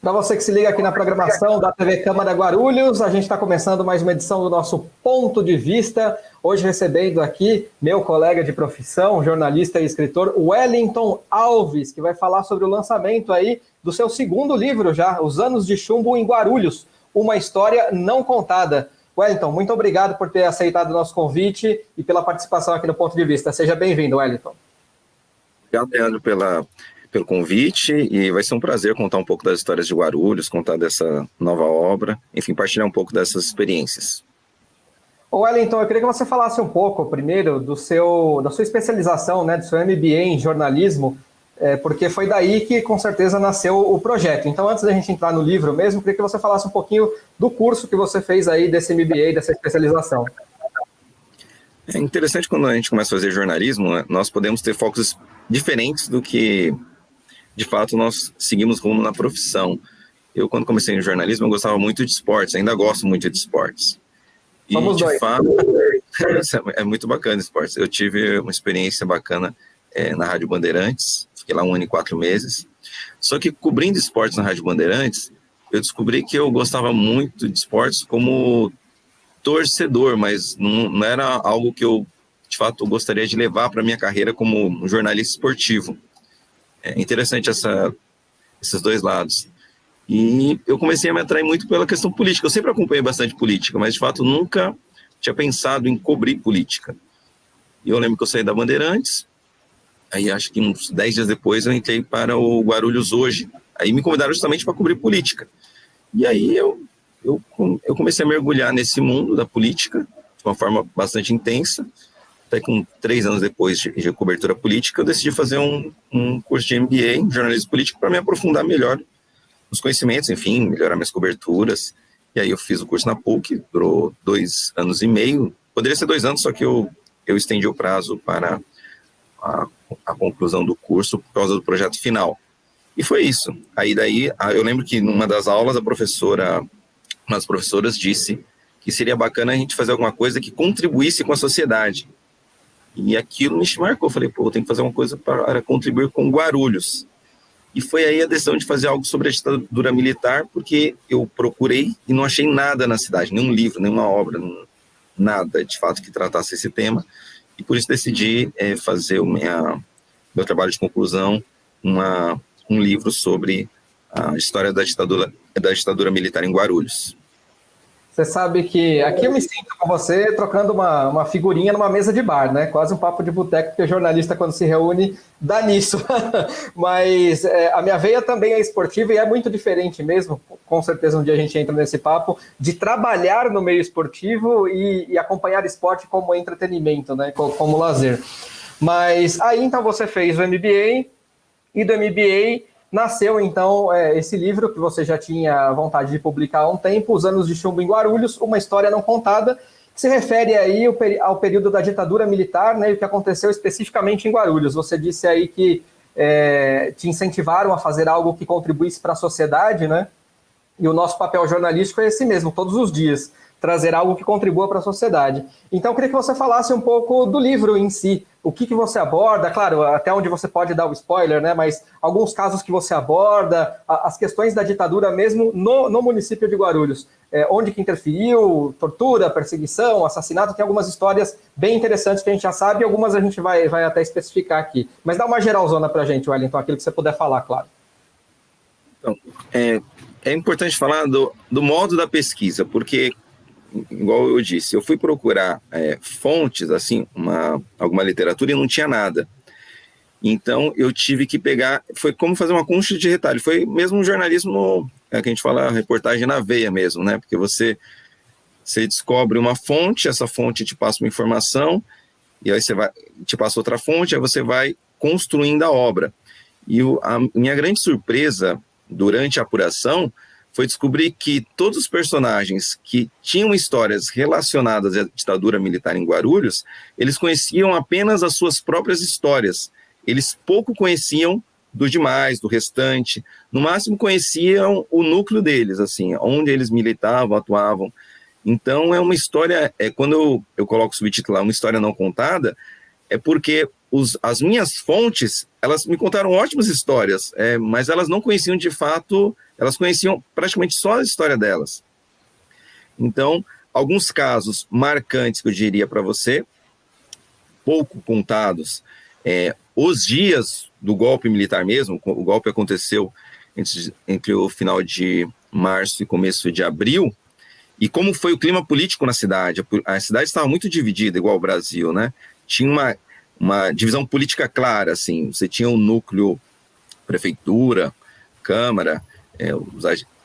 Para você que se liga aqui na programação da TV Câmara Guarulhos, a gente está começando mais uma edição do nosso Ponto de Vista. Hoje recebendo aqui meu colega de profissão, jornalista e escritor Wellington Alves, que vai falar sobre o lançamento aí do seu segundo livro já, Os Anos de Chumbo em Guarulhos, uma história não contada. Wellington, muito obrigado por ter aceitado o nosso convite e pela participação aqui no Ponto de Vista. Seja bem-vindo, Wellington. Obrigado, Leandro, pelo convite, e vai ser um prazer contar um pouco das histórias de Guarulhos, contar dessa nova obra, enfim, partilhar um pouco dessas experiências. Wellington, eu queria que você falasse um pouco, primeiro, da sua especialização, né, do seu MBA em jornalismo, porque foi daí que, com certeza, nasceu o projeto. Então, antes da gente entrar no livro mesmo, eu queria que você falasse um pouquinho do curso que você fez aí, desse MBA, dessa especialização. É interessante quando a gente começa a fazer jornalismo, né, nós podemos ter focos diferentes do que, de fato, nós seguimos rumo na profissão. Eu, quando comecei no jornalismo, eu gostava muito de esportes, ainda gosto muito de esportes. E, somos de dois. fato, é muito bacana esportes. Eu tive uma experiência bacana na Rádio Bandeirantes, fiquei lá 1 ano e 4 meses. Só que, cobrindo esportes na Rádio Bandeirantes, eu descobri que eu gostava muito de esportes como torcedor, mas não era algo que eu, de fato, gostaria de levar para a minha carreira como um jornalista esportivo. É interessante esses dois lados. E eu comecei a me atrair muito pela questão política. Eu sempre acompanhei bastante política, mas, de fato, nunca tinha pensado em cobrir política. E eu lembro que eu saí da Bandeirantes, aí acho que uns 10 dias depois eu entrei para o Guarulhos Hoje. Aí me convidaram justamente para cobrir política. E aí eu comecei a mergulhar nesse mundo da política de uma forma bastante intensa. Até que 3 anos depois de cobertura política, eu decidi fazer um curso de MBA em jornalismo político para me aprofundar melhor nos conhecimentos, enfim, melhorar minhas coberturas. E aí eu fiz o curso na PUC, durou 2 anos e meio. Poderia ser 2 anos, só que eu estendi o prazo para a conclusão do curso por causa do projeto final. E foi isso. Aí daí, eu lembro que numa das aulas, uma das professoras disse que seria bacana a gente fazer alguma coisa que contribuísse com a sociedade. E aquilo me marcou. Eu falei, eu tenho que fazer uma coisa para contribuir com Guarulhos. E foi aí a decisão de fazer algo sobre a ditadura militar, porque eu procurei e não achei nada na cidade, nenhum livro, nenhuma obra, nada de fato que tratasse esse tema. E por isso decidi fazer meu trabalho de conclusão, um livro sobre a história da ditadura militar em Guarulhos. Você sabe que aqui eu me sinto com você trocando uma figurinha numa mesa de bar, né? Quase um papo de boteco, porque jornalista, quando se reúne, dá nisso. Mas a minha veia também é esportiva e é muito diferente mesmo, com certeza um dia a gente entra nesse papo, de trabalhar no meio esportivo e acompanhar esporte como entretenimento, né? Como lazer. Mas aí, então, você fez o MBA e do MBA nasceu, então, esse livro que você já tinha vontade de publicar há um tempo, Os Anos de Chumbo em Guarulhos, uma história não contada, que se refere aí ao período da ditadura militar, né, e o que aconteceu especificamente em Guarulhos. Você disse aí que te incentivaram a fazer algo que contribuísse para a sociedade, né? E o nosso papel jornalístico é esse mesmo, todos os dias, trazer algo que contribua para a sociedade. Então, eu queria que você falasse um pouco do livro em si, o que você aborda, claro, até onde você pode dar o spoiler, né? Mas alguns casos que você aborda, as questões da ditadura mesmo no município de Guarulhos, onde que interferiu, tortura, perseguição, assassinato, tem algumas histórias bem interessantes que a gente já sabe e algumas a gente vai até especificar aqui. Mas dá uma geralzona para a gente, Wellington, aquilo que você puder falar, claro. Então, é importante falar do modo da pesquisa, porque, igual eu disse, eu fui procurar fontes, assim, alguma literatura e não tinha nada. Então, eu tive que pegar, foi como fazer uma concha de retalho, foi mesmo um jornalismo, que a gente fala reportagem na veia mesmo, né? Porque você descobre uma fonte, essa fonte te passa uma informação, e aí te passa outra fonte, aí você vai construindo a obra. E a minha grande surpresa durante a apuração foi descobrir que todos os personagens que tinham histórias relacionadas à ditadura militar em Guarulhos, eles conheciam apenas as suas próprias histórias. Eles pouco conheciam do demais, do restante. No máximo conheciam o núcleo deles, assim, onde eles militavam, atuavam. Então é uma história, quando eu coloco o subtítulo lá, uma história não contada, é porque as minhas fontes elas me contaram ótimas histórias, mas elas não conheciam de fato, elas conheciam praticamente só a história delas. Então, alguns casos marcantes que eu diria para você, pouco contados, os dias do golpe militar mesmo, o golpe aconteceu entre o final de março e começo de abril, e como foi o clima político na cidade. A cidade estava muito dividida, igual o Brasil, né? Tinha uma divisão política clara, assim, você tinha um núcleo prefeitura, câmara,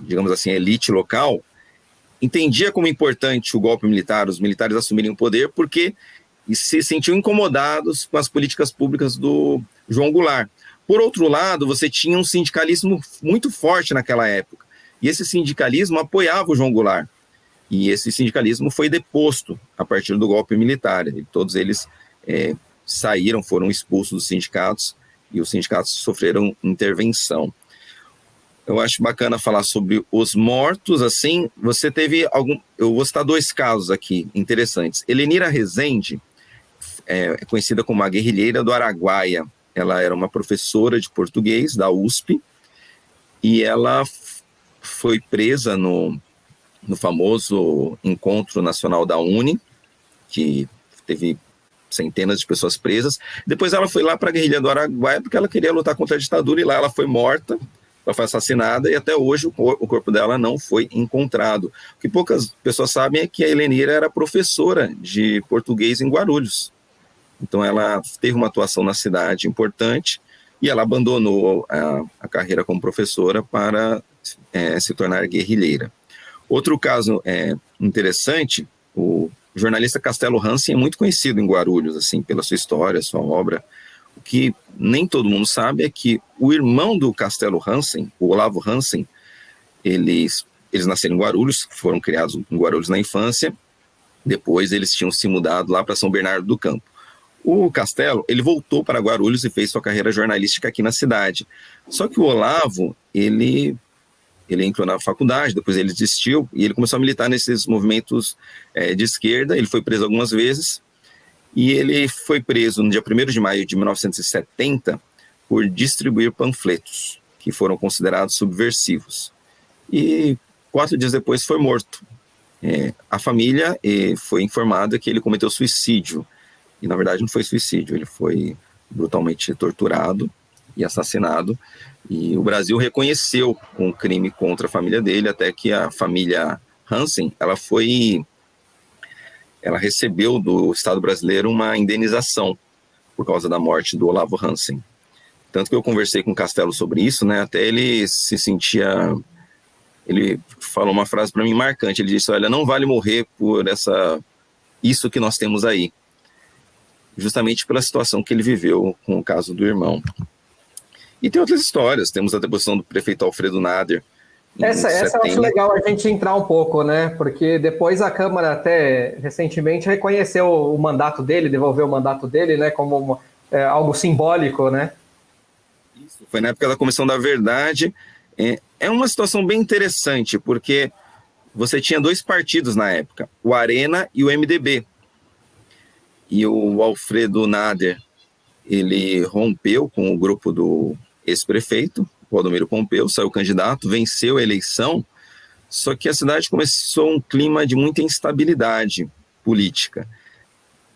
digamos assim, elite local, entendia como importante o golpe militar, os militares assumirem o poder, porque se sentiam incomodados com as políticas públicas do João Goulart. Por outro lado, você tinha um sindicalismo muito forte naquela época, e esse sindicalismo apoiava o João Goulart, e esse sindicalismo foi deposto a partir do golpe militar, e todos eles saíram, foram expulsos dos sindicatos, e os sindicatos sofreram intervenção. Eu acho bacana falar sobre os mortos, assim, você teve eu vou citar 2 casos aqui interessantes. Helenira Rezende é conhecida como a guerrilheira do Araguaia. Ela era uma professora de português da USP, e ela foi presa no famoso Encontro Nacional da UNE, que teve centenas de pessoas presas. Depois ela foi lá para a guerrilha do Araguaia porque ela queria lutar contra a ditadura, e lá ela foi morta, ela foi assassinada, e até hoje o corpo dela não foi encontrado. O que poucas pessoas sabem é que a Helenira era professora de português em Guarulhos. Então ela teve uma atuação na cidade importante, e ela abandonou a carreira como professora para se tornar guerrilheira. Outro caso interessante, o jornalista Castelo Hansen é muito conhecido em Guarulhos, assim, pela sua história, sua obra. O que nem todo mundo sabe é que o irmão do Castelo Hansen, o Olavo Hansen, eles nasceram em Guarulhos, foram criados em Guarulhos na infância, depois eles tinham se mudado lá para São Bernardo do Campo. O Castelo, ele voltou para Guarulhos e fez sua carreira jornalística aqui na cidade. Só que o Olavo, ele entrou na faculdade, depois ele desistiu, e ele começou a militar nesses movimentos de esquerda. Ele foi preso algumas vezes, e ele foi preso no dia 1º de maio de 1970 por distribuir panfletos que foram considerados subversivos. E 4 dias depois foi morto. A família foi informada que ele cometeu suicídio, e na verdade não foi suicídio, ele foi brutalmente torturado e assassinado, e o Brasil reconheceu um crime contra a família dele, até que a família Hansen, ela recebeu do Estado brasileiro uma indenização por causa da morte do Olavo Hansen. Tanto que eu conversei com o Castelo sobre isso, né, até ele se sentia... Ele falou uma frase para mim marcante, ele disse: olha, não vale morrer por isso que nós temos aí. Justamente pela situação que ele viveu com o caso do irmão. E tem outras histórias, temos a deposição do prefeito Alfredo Nader. Essa eu acho legal a gente entrar um pouco, né? Porque depois a Câmara até recentemente reconheceu o mandato dele, devolveu o mandato dele, né? Como algo simbólico, né? Isso, foi na época da Comissão da Verdade. É uma situação bem interessante, porque você tinha 2 partidos na época, o Arena e o MDB. E o Alfredo Nader, ele rompeu com o grupo do ex-prefeito, Valdomiro Pompeu, saiu candidato, venceu a eleição, só que a cidade começou um clima de muita instabilidade política.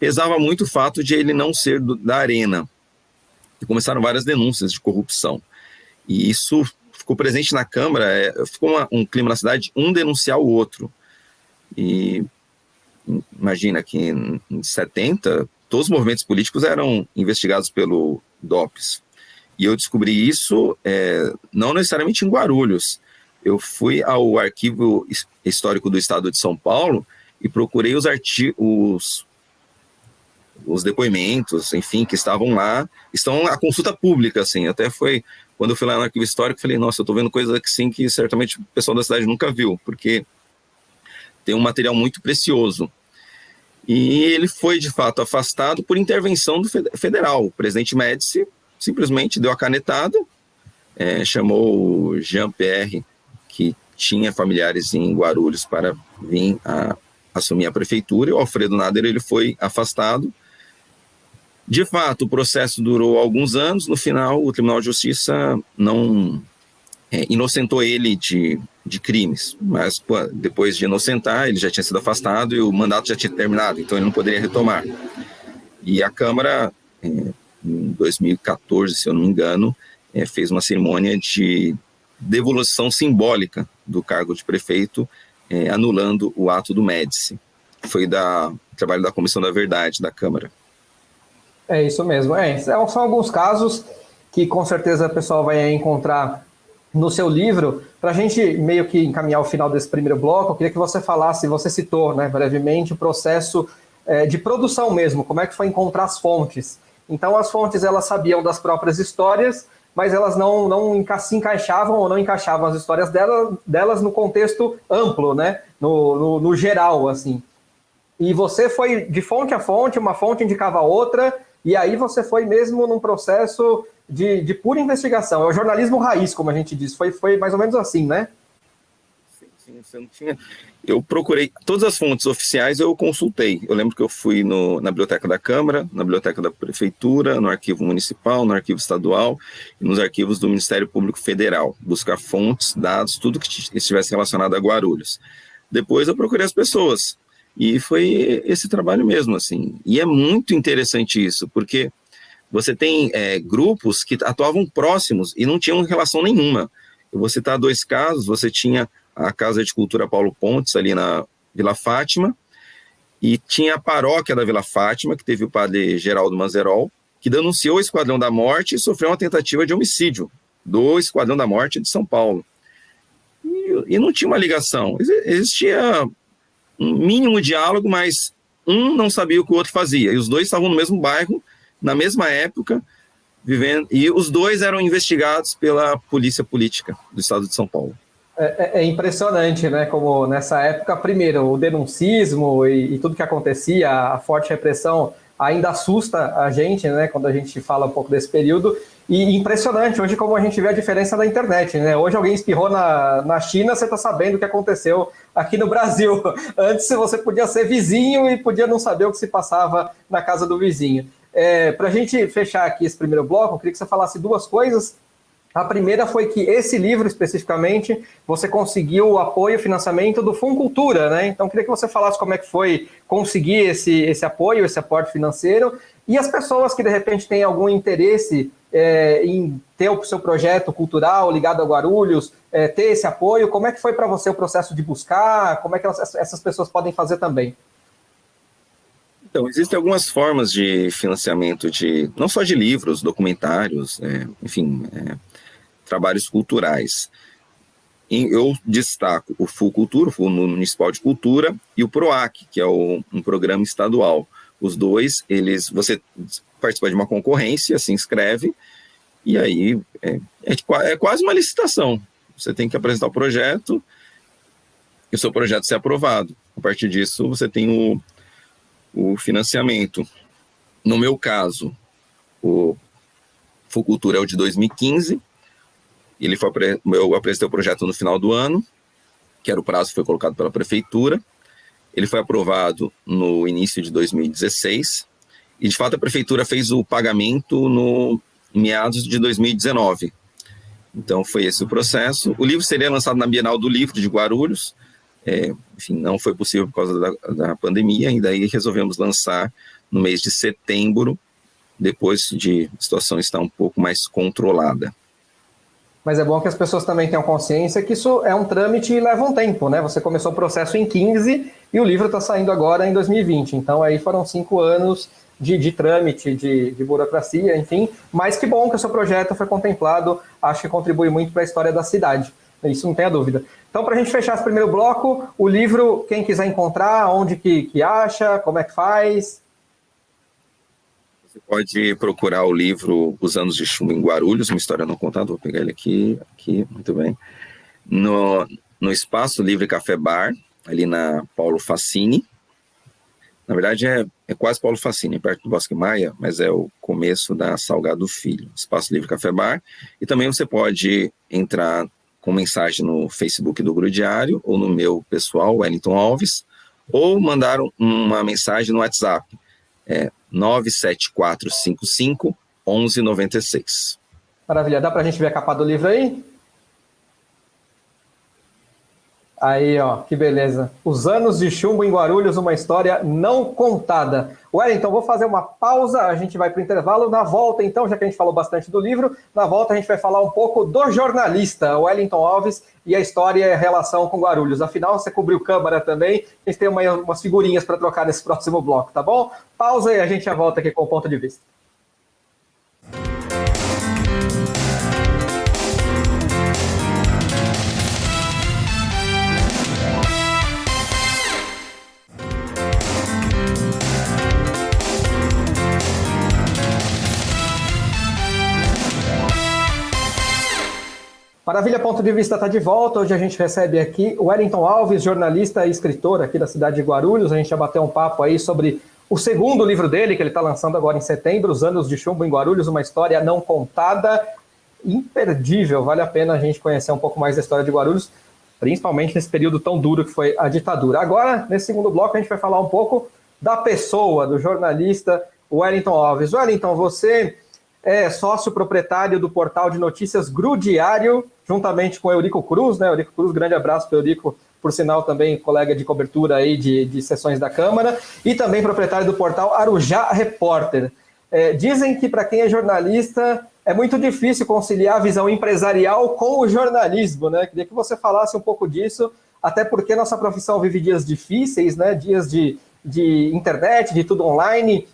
Pesava muito o fato de ele não ser da Arena, e começaram várias denúncias de corrupção. E isso ficou presente na Câmara, ficou um clima na cidade, um denunciar o outro. E imagina que em 70, todos os movimentos políticos eram investigados pelo DOPS. E eu descobri isso não necessariamente em Guarulhos. Eu fui ao Arquivo Histórico do Estado de São Paulo e procurei os depoimentos, enfim, que estavam lá. Estão à consulta pública, assim. Até foi, quando eu fui lá no Arquivo Histórico, falei, nossa, eu estou vendo coisa assim, que certamente o pessoal da cidade nunca viu, porque tem um material muito precioso. E ele foi, de fato, afastado por intervenção do federal. O presidente Médici simplesmente deu a canetada, chamou o Jean-Pierre, que tinha familiares em Guarulhos, para vir a assumir a prefeitura, e o Alfredo Nader ele foi afastado. De fato, o processo durou alguns anos. No final, o Tribunal de Justiça não inocentou ele de crimes, mas depois de inocentar, ele já tinha sido afastado e o mandato já tinha terminado, então ele não poderia retomar. E a Câmara, em 2014, se eu não me engano, fez uma cerimônia de devolução simbólica do cargo de prefeito, anulando o ato do Médici. Foi trabalho da Comissão da Verdade da Câmara. É isso mesmo. São alguns casos que com certeza o pessoal vai encontrar no seu livro. Para a gente meio que encaminhar o final desse primeiro bloco, eu queria que você falasse, você citou, né, brevemente, o processo de produção mesmo, como é que foi encontrar as fontes. Então, as fontes, elas sabiam das próprias histórias, mas elas não se encaixavam ou não encaixavam as histórias delas no contexto amplo, né, no geral, assim. E você foi de fonte a fonte, uma fonte indicava a outra, e aí você foi mesmo num processo de pura investigação. É o jornalismo raiz, como a gente diz. Foi mais ou menos assim, né? Sim, você não tinha... Eu procurei todas as fontes oficiais, eu consultei. Eu lembro que eu fui na Biblioteca da Câmara, na Biblioteca da Prefeitura, no Arquivo Municipal, no Arquivo Estadual e nos arquivos do Ministério Público Federal. Buscar fontes, dados, tudo que estivesse relacionado a Guarulhos. Depois eu procurei as pessoas. E foi esse trabalho mesmo, assim. E é muito interessante isso, porque você tem grupos que atuavam próximos e não tinham relação nenhuma. Eu vou citar dois casos. Você tinha a Casa de Cultura Paulo Pontes, ali na Vila Fátima, e tinha a paróquia da Vila Fátima, que teve o padre Geraldo Manzerol, que denunciou o Esquadrão da Morte e sofreu uma tentativa de homicídio do Esquadrão da Morte de São Paulo. E não tinha uma ligação. Existia um mínimo diálogo, mas um não sabia o que o outro fazia. E os dois estavam no mesmo bairro, na mesma época, vivendo, e os dois eram investigados pela Polícia Política do Estado de São Paulo. É impressionante, né? Como nessa época, primeiro, o denuncismo e tudo que acontecia, a forte repressão ainda assusta a gente, né? Quando a gente fala um pouco desse período. E impressionante hoje como a gente vê a diferença da internet, né? Hoje alguém espirrou na China, você está sabendo o que aconteceu aqui no Brasil. Antes você podia ser vizinho e podia não saber o que se passava na casa do vizinho. Para a gente fechar aqui esse primeiro bloco, eu queria que você falasse duas coisas. A primeira foi que esse livro, especificamente, você conseguiu o apoio e financiamento do Funcultura, né? Então, eu queria que você falasse como é que foi conseguir esse apoio, esse aporte financeiro, e as pessoas que, de repente, têm algum interesse em ter o seu projeto cultural ligado a Guarulhos, ter esse apoio, como é que foi para você o processo de buscar, como é que essas pessoas podem fazer também? Então, existem algumas formas de financiamento, não só de livros, documentários, enfim, trabalhos culturais. Eu destaco o Funcultura, o Fundo Municipal de Cultura, e o PROAC, que é um programa estadual. Os dois, você participa de uma concorrência, se inscreve, e aí é quase uma licitação. Você tem que apresentar o projeto e o seu projeto ser aprovado. A partir disso, você tem o financiamento. No meu caso, o Funcultura é o de 2015, eu apresentei o projeto no final do ano, que era o prazo que foi colocado pela prefeitura. Ele foi aprovado no início de 2016, e de fato a prefeitura fez o pagamento em meados de 2019. Então foi esse o processo. O livro seria lançado na Bienal do Livro de Guarulhos, enfim, não foi possível por causa da pandemia, e daí resolvemos lançar no mês de setembro, depois de a situação estar um pouco mais controlada. Mas é bom que as pessoas também tenham consciência que isso é um trâmite e leva um tempo, né? Você começou o processo em 15 e o livro está saindo agora em 2020. Então, aí foram 5 anos de trâmite, de burocracia, enfim. Mas que bom que o seu projeto foi contemplado. Acho que contribui muito para a história da cidade. Isso não tenha dúvida. Então, para a gente fechar esse primeiro bloco, o livro, quem quiser encontrar, onde que acha, como é que faz? Você pode procurar o livro Os Anos de Chumbo em Guarulhos, uma história não contada. Vou pegar ele aqui, muito bem. No Espaço Livre Café Bar, ali na Paulo Facini. Na verdade, é quase Paulo Facini, perto do Bosque Maia, mas é o começo da Salgado Filho. Espaço Livre Café Bar. E também você pode entrar com mensagem no Facebook do Guru Diário, ou no meu pessoal, Wellington Alves, ou mandar uma mensagem no WhatsApp. 97455-1196. Maravilha. Dá para a gente ver a capa do livro aí? Aí, ó, que beleza. Os anos de chumbo em Guarulhos, uma história não contada. Wellington, vou fazer uma pausa, a gente vai para o intervalo. Na volta, então, já que a gente falou bastante do livro, na volta a gente vai falar um pouco do jornalista Wellington Alves e a história e a relação com Guarulhos. Afinal, você cobriu Câmara também, a gente tem umas figurinhas para trocar nesse próximo bloco, tá bom? Pausa e a gente já volta aqui com o Ponto de Vista. Maravilha, Ponto de Vista está de volta. Hoje a gente recebe aqui o Wellington Alves, jornalista e escritor aqui da cidade de Guarulhos. A gente já bateu um papo aí sobre o segundo livro dele, que ele está lançando agora em setembro, Os Anos de Chumbo em Guarulhos, uma história não contada, imperdível. Vale a pena a gente conhecer um pouco mais da história de Guarulhos, principalmente nesse período tão duro que foi a ditadura. Agora, nesse segundo bloco, a gente vai falar um pouco da pessoa, do jornalista Wellington Alves. Wellington, você é sócio proprietário do portal de notícias Grudiário, juntamente com Eurico Cruz, né? Eurico Cruz, grande abraço para o Eurico, por sinal também colega de cobertura aí de sessões da Câmara, e também proprietário do portal Arujá Repórter. Dizem que para quem é jornalista é muito difícil conciliar a visão empresarial com o jornalismo, né? Queria que você falasse um pouco disso, até porque nossa profissão vive dias difíceis, né? Dias de internet, de tudo online.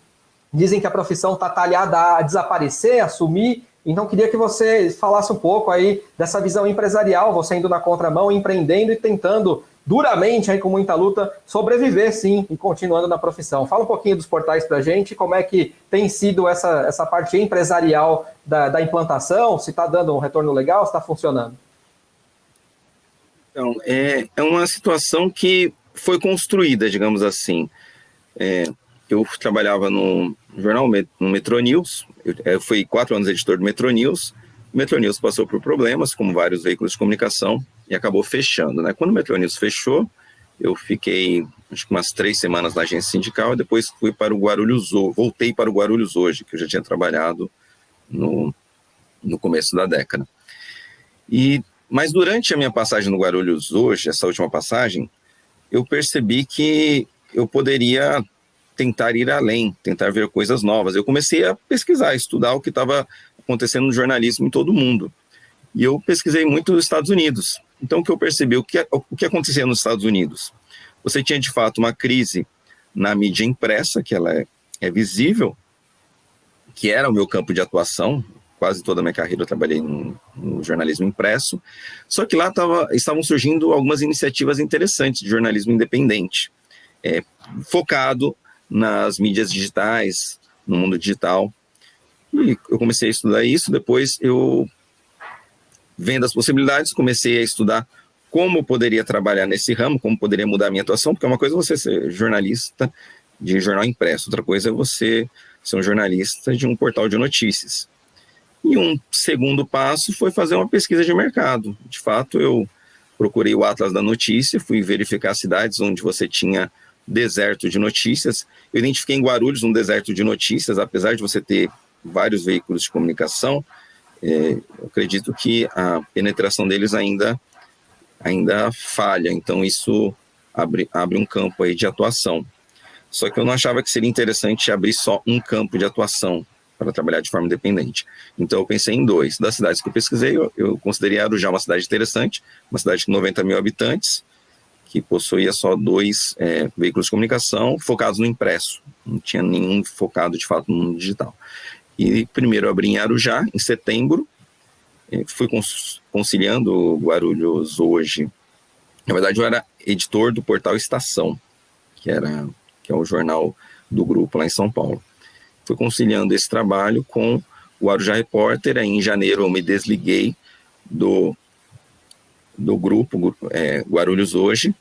Dizem que a profissão está talhada a desaparecer, a sumir. Então, queria que você falasse um pouco aí dessa visão empresarial, você indo na contramão, empreendendo e tentando duramente, aí, com muita luta, sobreviver, sim, e continuando na profissão. Fala um pouquinho dos portais para a gente, como é que tem sido essa parte empresarial da implantação, se está dando um retorno legal, se está funcionando. Então, é uma situação que foi construída, digamos assim. Eu trabalhava no jornal, no Metro News, eu fui 4 anos editor do Metro News. O Metro News passou por problemas, como vários veículos de comunicação, e acabou fechando, né? Quando o Metro News fechou, eu fiquei acho que umas 3 semanas na agência sindical e depois fui para o Guarulhos, voltei para o Guarulhos Hoje, que eu já tinha trabalhado no começo da década. Mas durante a minha passagem no Guarulhos Hoje, essa última passagem, eu percebi que eu poderia tentar ir além, tentar ver coisas novas. Eu comecei a pesquisar, estudar o que estava acontecendo no jornalismo em todo o mundo. E eu pesquisei muito nos Estados Unidos. Então, o que eu percebi, o que acontecia nos Estados Unidos? Você tinha, de fato, uma crise na mídia impressa, que ela é visível, que era o meu campo de atuação. Quase toda a minha carreira eu trabalhei no jornalismo impresso. Só que lá estavam surgindo algumas iniciativas interessantes de jornalismo independente, focado nas mídias digitais, no mundo digital. E eu comecei a estudar isso, depois eu, vendo as possibilidades, comecei a estudar como poderia trabalhar nesse ramo, como poderia mudar a minha atuação, porque uma coisa é você ser jornalista de jornal impresso, outra coisa é você ser um jornalista de um portal de notícias. E um segundo passo foi fazer uma pesquisa de mercado. De fato, eu procurei o Atlas da Notícia, fui verificar cidades onde você tinha deserto de notícias. Eu identifiquei em Guarulhos um deserto de notícias, apesar de você ter vários veículos de comunicação, eu acredito que a penetração deles ainda falha, então isso abre um campo aí de atuação. Só que eu não achava que seria interessante abrir só um campo de atuação para trabalhar de forma independente. Então eu pensei em 2. Das cidades que eu pesquisei, eu considerei Arujá uma cidade interessante, uma cidade com 90 mil habitantes, que possuía só 2 veículos de comunicação focados no impresso. Não tinha nenhum focado, de fato, no mundo digital. E primeiro eu abri em Arujá, em setembro. Fui conciliando o Guarulhos Hoje. Na verdade, eu era editor do portal Estação, que é o jornal do grupo lá em São Paulo. Fui conciliando esse trabalho com o Arujá Repórter. Aí, em janeiro, eu me desliguei do grupo Guarulhos Hoje,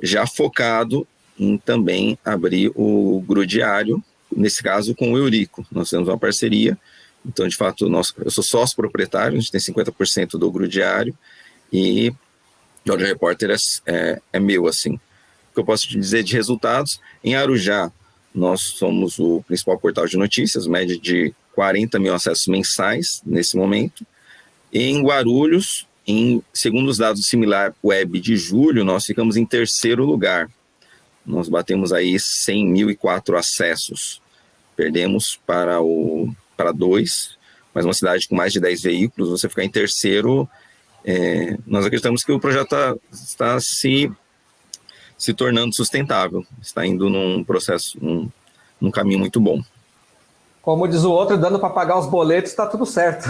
já focado em também abrir o Grudiário, nesse caso com o Eurico. Nós temos uma parceria, então, de fato, eu sou sócio proprietário, a gente tem 50% do Grudiário, e o Arujá Repórter é meu, assim. O que eu posso te dizer de resultados, em Arujá, nós somos o principal portal de notícias, média de 40 mil acessos mensais nesse momento. Em Guarulhos, segundo os dados do Similar Web de julho, nós ficamos em terceiro lugar. Nós batemos aí 100.004 acessos. Perdemos para 2, mas uma cidade com mais de 10 veículos, você ficar em terceiro, nós acreditamos que o projeto está se tornando sustentável, está indo num processo, num caminho muito bom. Como diz o outro, dando para pagar os boletos, está tudo certo.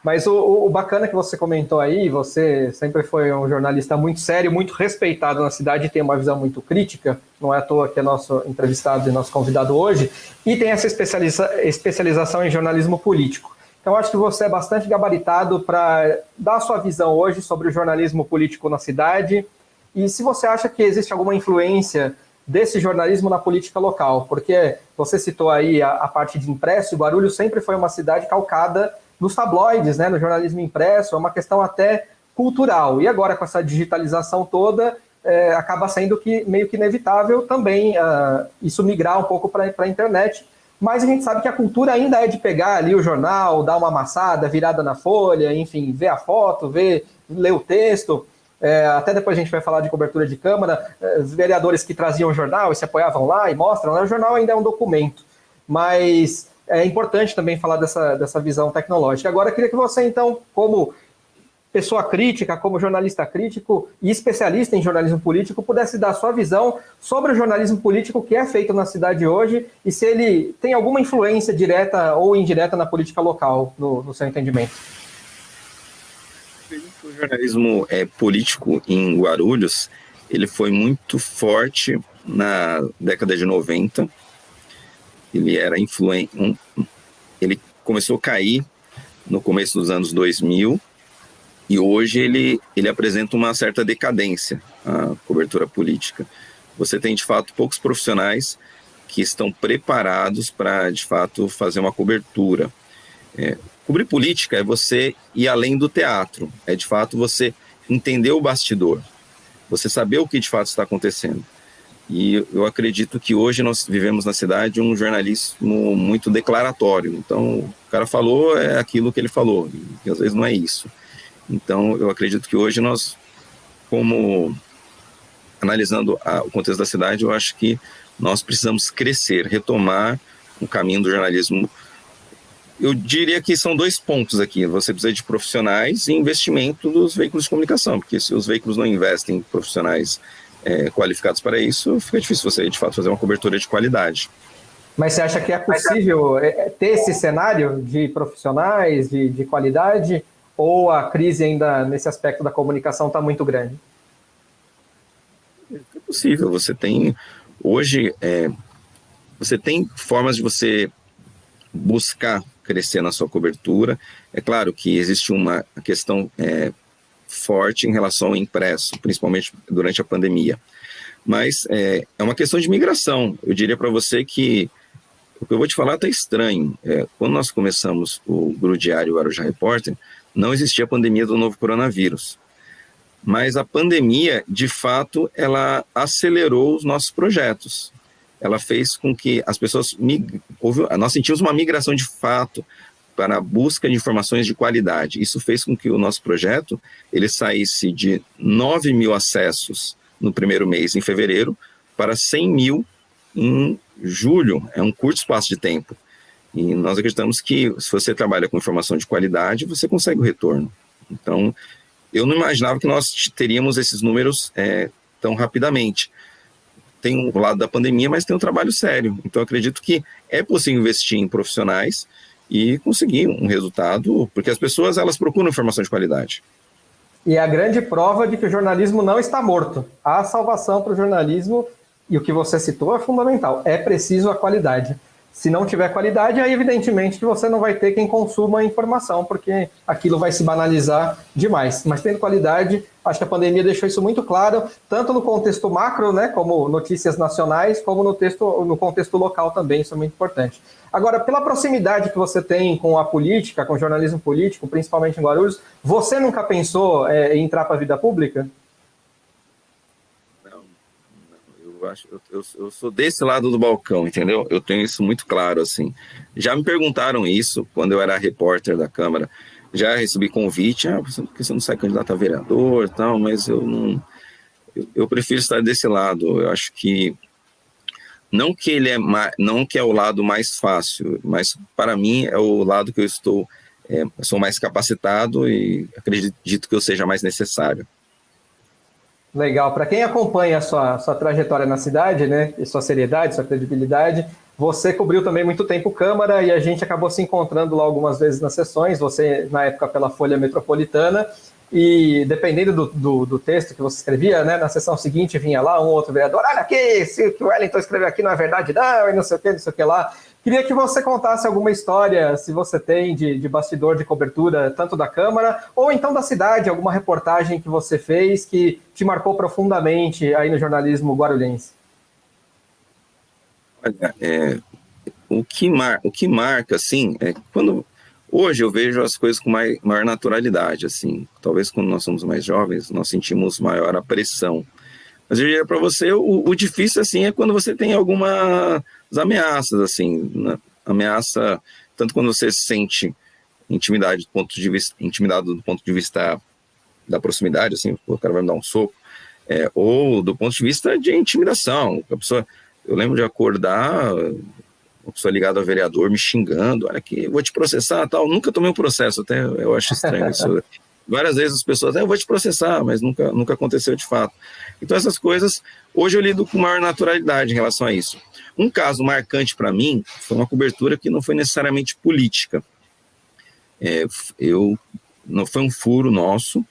Mas o bacana que você comentou aí, você sempre foi um jornalista muito sério, muito respeitado na cidade, tem uma visão muito crítica, não é à toa que é nosso entrevistado e nosso convidado hoje, e tem essa especialização em jornalismo político. Então, acho que você é bastante gabaritado para dar a sua visão hoje sobre o jornalismo político na cidade, e se você acha que existe alguma influência desse jornalismo na política local, porque você citou aí a parte de impresso, e Guarulhos sempre foi uma cidade calcada nos tabloides, né, no jornalismo impresso, é uma questão até cultural. E agora, com essa digitalização toda, acaba sendo meio que inevitável também isso migrar um pouco para a internet. Mas a gente sabe que a cultura ainda é de pegar ali o jornal, dar uma amassada, virada na folha, enfim, ver a foto, ler o texto. Até depois a gente vai falar de cobertura de câmara, os vereadores que traziam o jornal e se apoiavam lá e mostram, né? O jornal ainda é um documento, mas é importante também falar dessa visão tecnológica. Agora, eu queria que você, então, como pessoa crítica, como jornalista crítico e especialista em jornalismo político, pudesse dar sua visão sobre o jornalismo político que é feito na cidade hoje e se ele tem alguma influência direta ou indireta na política local, no seu entendimento. O jornalismo político em Guarulhos, ele foi muito forte na década de 90. Ele era influente, ele começou a cair no começo dos anos 2000 e hoje ele apresenta uma certa decadência, a cobertura política. Você tem, de fato, poucos profissionais que estão preparados para, de fato, fazer uma cobertura. Cobrir política é você ir além do teatro, é, de fato, você entender o bastidor, você saber o que, de fato, está acontecendo. E eu acredito que hoje nós vivemos na cidade um jornalismo muito declaratório. Então, o cara falou, é aquilo que ele falou, e às vezes não é isso. Então, eu acredito que hoje nós, como analisando o contexto da cidade, eu acho que nós precisamos crescer, retomar o caminho do jornalismo. Eu diria que são 2 pontos aqui. Você precisa de profissionais e investimento dos veículos de comunicação, porque se os veículos não investem em profissionais qualificados para isso, fica difícil você, de fato, fazer uma cobertura de qualidade. Mas você acha que é possível ter esse cenário de profissionais, de qualidade, ou a crise ainda nesse aspecto da comunicação está muito grande? É possível. Você tem, hoje, você tem formas de você buscar crescer na sua cobertura. É claro que existe uma questão forte em relação ao impresso, principalmente durante a pandemia. Mas é uma questão de migração. Eu diria para você que o que eu vou te falar está estranho. Quando nós começamos o Grupo Diário Guarujá Repórter, não existia a pandemia do novo coronavírus. Mas a pandemia, de fato, ela acelerou os nossos projetos. Ela fez com que as pessoas... Nós sentimos uma migração de fato para a busca de informações de qualidade. Isso fez com que o nosso projeto ele saísse de 9 mil acessos no primeiro mês, em fevereiro, para 100 mil em julho. É um curto espaço de tempo. E nós acreditamos que, se você trabalha com informação de qualidade, você consegue o retorno. Então, eu não imaginava que nós teríamos esses números tão rapidamente. Tem um lado da pandemia, mas tem um trabalho sério. Então, eu acredito que é possível investir em profissionais e conseguir um resultado, porque as pessoas elas procuram informação de qualidade. E a grande prova de que o jornalismo não está morto. Há salvação para o jornalismo, e o que você citou é fundamental. É preciso a qualidade. Se não tiver qualidade, aí evidentemente que você não vai ter quem consuma a informação, porque aquilo vai se banalizar demais. Mas tendo qualidade, acho que a pandemia deixou isso muito claro, tanto no contexto macro, né, como notícias nacionais, como no contexto local também, isso é muito importante. Agora, pela proximidade que você tem com a política, com o jornalismo político, principalmente em Guarulhos, você nunca pensou em entrar para a vida pública? Não. Eu sou desse lado do balcão, entendeu? Eu tenho isso muito claro, assim. Já me perguntaram isso quando eu era repórter da Câmara. Já recebi convite, por que você não sai candidato a vereador e tal, mas eu não... Eu prefiro estar desse lado. Eu acho que não que não que é o lado mais fácil, mas para mim é o lado que eu sou mais capacitado e acredito que eu seja mais necessário. Legal. Para quem acompanha a sua trajetória na cidade, né, e sua seriedade, sua credibilidade, você cobriu também muito tempo Câmara e a gente acabou se encontrando lá algumas vezes nas sessões, você na época pela Folha Metropolitana, e dependendo do texto que você escrevia, né, na sessão seguinte vinha lá um outro vereador, olha aqui, se o que o Wellington escreveu aqui não é verdade não, e não sei o que lá. Queria que você contasse alguma história, se você tem, de bastidor de cobertura, tanto da Câmara, ou então da cidade, alguma reportagem que você fez que te marcou profundamente aí no jornalismo guarulhense. Olha, o que marca, assim, quando... Hoje eu vejo as coisas com maior naturalidade, assim. Talvez quando nós somos mais jovens, nós sentimos maior a pressão. Mas eu diria para você, o difícil, assim, é quando você tem algumas ameaças, assim. Né? Ameaça, tanto quando você se sente intimidado do ponto de vista da proximidade, assim, o cara vai me dar um soco, ou do ponto de vista de intimidação. Eu lembro de acordar... uma pessoa ligada ao vereador me xingando, olha aqui, vou te processar, tal. Nunca tomei um processo, até eu acho estranho isso. Várias vezes as pessoas, eu vou te processar, mas nunca aconteceu de fato. Então essas coisas, hoje eu lido com maior naturalidade em relação a isso. Um caso marcante para mim foi uma cobertura que não foi necessariamente política. Não foi um furo nosso,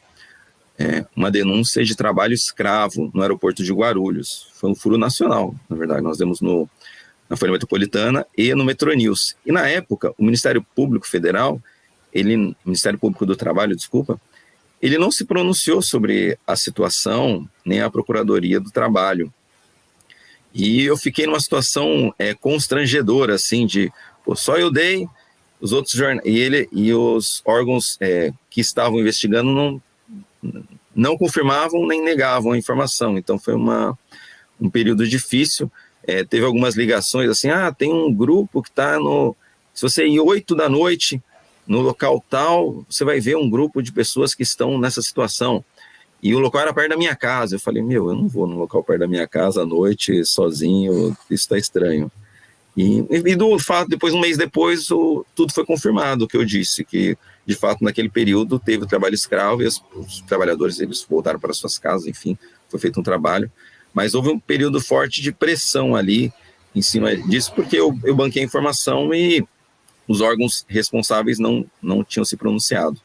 uma denúncia de trabalho escravo no aeroporto de Guarulhos. Foi um furo nacional, na verdade, nós demos na Folha Metropolitana e no Metronews. E na época, o Ministério Público Federal, Ministério Público do Trabalho, desculpa, ele não se pronunciou sobre a situação, nem a Procuradoria do Trabalho. E eu fiquei numa situação constrangedora, assim, só eu dei, os outros e os órgãos que estavam investigando não confirmavam nem negavam a informação. Então foi um período difícil. Teve algumas ligações assim, tem um grupo que está se você ir 8 da noite no local tal, você vai ver um grupo de pessoas que estão nessa situação. E o local era perto da minha casa. Eu falei, eu não vou no local perto da minha casa à noite, sozinho, isso está estranho. E do fato, um mês depois, tudo foi confirmado, o que eu disse, que de fato naquele período teve o trabalho escravo e os trabalhadores eles voltaram para suas casas, enfim, foi feito um trabalho. Mas houve um período forte de pressão ali em cima disso, porque eu banquei a informação e os órgãos responsáveis não tinham se pronunciado.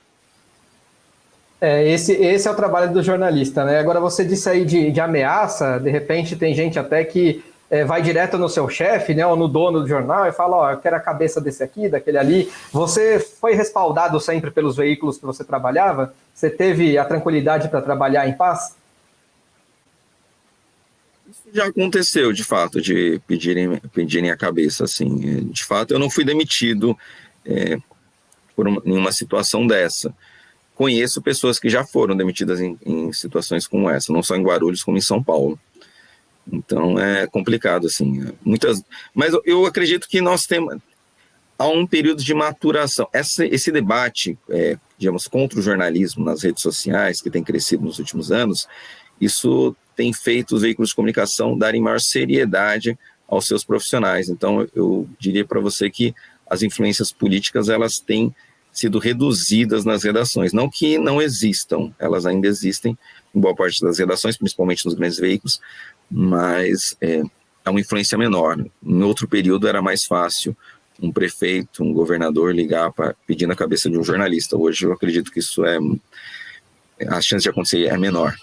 Esse é o trabalho do jornalista, né? Agora, você disse aí de ameaça, de repente tem gente até que vai direto no seu chefe, né, ou no dono do jornal e fala, eu quero a cabeça desse aqui, daquele ali. Você foi respaldado sempre pelos veículos que você trabalhava? Você teve a tranquilidade para trabalhar em paz? Isso já aconteceu, de fato, de pedirem a cabeça, assim. De fato, eu não fui demitido em uma situação dessa. Conheço pessoas que já foram demitidas em situações como essa, não só em Guarulhos, como em São Paulo. Então, é complicado, assim. Mas eu acredito que há um período de maturação. Esse debate, digamos, contra o jornalismo nas redes sociais, que tem crescido nos últimos anos, isso tem feito os veículos de comunicação darem maior seriedade aos seus profissionais. Então, eu diria para você que as influências políticas, elas têm sido reduzidas nas redações. Não que não existam, elas ainda existem em boa parte das redações, principalmente nos grandes veículos, mas é uma influência menor. Em outro período era mais fácil um prefeito, um governador ligar pedindo a cabeça de um jornalista. Hoje eu acredito que isso a chance de acontecer é menor.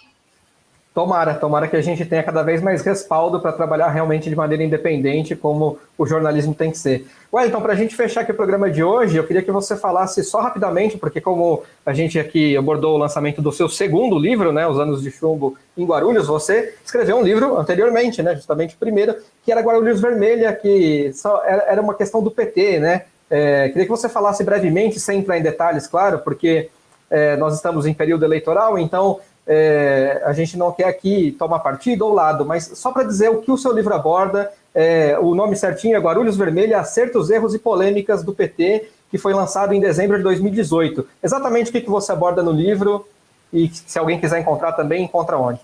Tomara que a gente tenha cada vez mais respaldo para trabalhar realmente de maneira independente, como o jornalismo tem que ser. Wellington, para a gente fechar aqui o programa de hoje, eu queria que você falasse só rapidamente, porque como a gente aqui abordou o lançamento do seu segundo livro, né, Os Anos de Chumbo em Guarulhos, você escreveu um livro anteriormente, né, justamente o primeiro, que era Guarulhos Vermelha, que era uma questão do PT, né? Queria que você falasse brevemente, sem entrar em detalhes, claro, porque nós estamos em período eleitoral, então a gente não quer aqui tomar partido ou lado, mas só para dizer o que o seu livro aborda, o nome certinho é Guarulhos Vermelha, Acertos, Erros e Polêmicas do PT, que foi lançado em dezembro de 2018. Exatamente o que você aborda no livro e se alguém quiser encontrar também, encontra onde?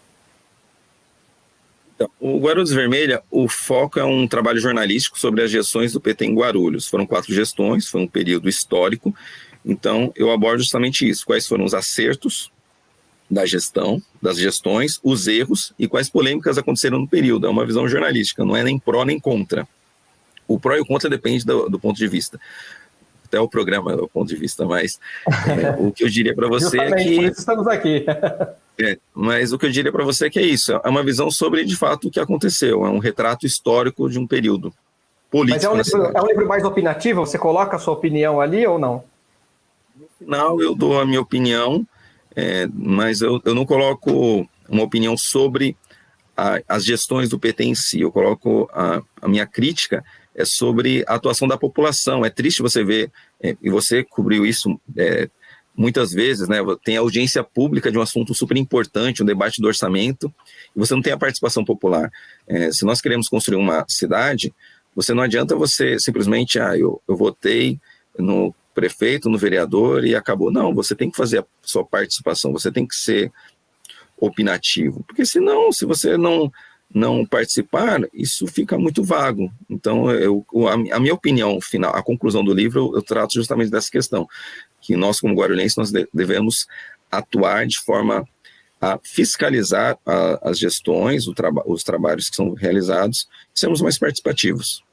Então, o Guarulhos Vermelha, o foco é um trabalho jornalístico sobre as gestões do PT em Guarulhos. Foram 4 gestões, foi um período histórico, então eu abordo justamente isso, quais foram os acertos da gestão, das gestões, os erros e quais polêmicas aconteceram no período. É uma visão jornalística, não é nem pró nem contra. O pró e o contra depende do ponto de vista. Até o programa é o ponto de vista, mas o que eu diria para você é que... por isso estamos aqui. Mas o que eu diria para você é que é isso, é uma visão sobre, de fato, o que aconteceu, é um retrato histórico de um período político. Mas é um livro mais opinativo? Você coloca a sua opinião ali ou não? No final eu dou a minha opinião, mas eu não coloco uma opinião sobre as gestões do PT em si, eu coloco a minha crítica sobre a atuação da população. É triste você ver, e você cobriu isso muitas vezes, né? Tem a audiência pública de um assunto super importante, um debate do orçamento, e você não tem a participação popular. Se nós queremos construir uma cidade, não adianta você simplesmente, eu votei no prefeito, no vereador e acabou. Não, você tem que fazer a sua participação, você tem que ser opinativo, porque senão, se você não participar, isso fica muito vago. Então, a minha opinião final, a conclusão do livro, eu trato justamente dessa questão, que nós, como guarulhenses, nós devemos atuar de forma a fiscalizar as gestões, os trabalhos que são realizados, e sermos mais participativos.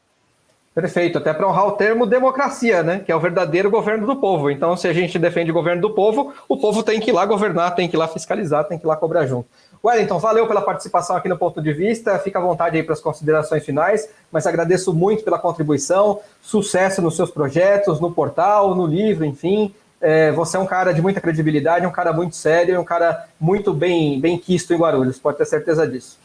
Perfeito, até para honrar o termo democracia, né? Que é o verdadeiro governo do povo. Então, se a gente defende o governo do povo, o povo tem que ir lá governar, tem que ir lá fiscalizar, tem que ir lá cobrar junto. Wellington, valeu pela participação aqui no Ponto de Vista, fica à vontade aí para as considerações finais, mas agradeço muito pela contribuição, sucesso nos seus projetos, no portal, no livro, enfim. Você é um cara de muita credibilidade, um cara muito sério, um cara muito bem quisto em Guarulhos, pode ter certeza disso.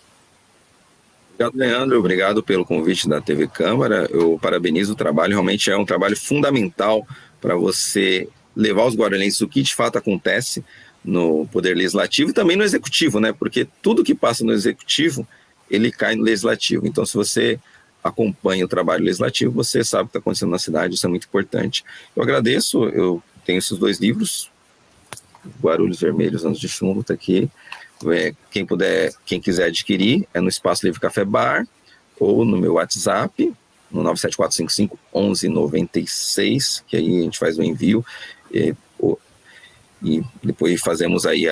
Obrigado, Leandro. Obrigado pelo convite da TV Câmara. Eu parabenizo o trabalho. Realmente é um trabalho fundamental para você levar os guarulhenses o que de fato acontece no Poder Legislativo e também no Executivo, né? Porque tudo que passa no Executivo, ele cai no Legislativo. Então, se você acompanha o trabalho legislativo, você sabe o que está acontecendo na cidade, isso é muito importante. Eu agradeço, eu tenho esses 2 livros, Guarulhos Vermelhos, Anos de Chumbo, está aqui. Quem quiser adquirir, é no Espaço Livre Café Bar ou no meu WhatsApp, no 974551196, que aí a gente faz o envio e depois fazemos aí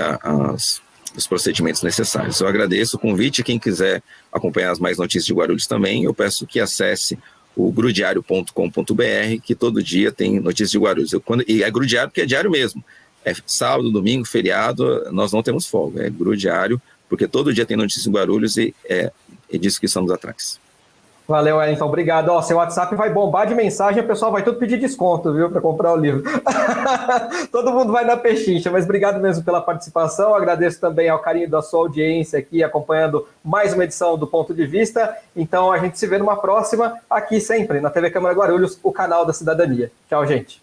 os procedimentos necessários. Eu agradeço o convite. Quem quiser acompanhar as mais notícias de Guarulhos também, eu peço que acesse o grudiario.com.br, que todo dia tem notícias de Guarulhos. E é grudiário porque é diário mesmo. É sábado, domingo, feriado, nós não temos folga. É grudiário, porque todo dia tem notícias de Guarulhos e é disso que estamos atrás. Valeu, Wellington, obrigado. Seu WhatsApp vai bombar de mensagem, o pessoal vai tudo pedir desconto, viu, para comprar o livro. Todo mundo vai na pechincha, mas obrigado mesmo pela participação. Agradeço também ao carinho da sua audiência aqui, acompanhando mais uma edição do Ponto de Vista. Então, a gente se vê numa próxima, aqui sempre, na TV Câmara Guarulhos, o canal da cidadania. Tchau, gente.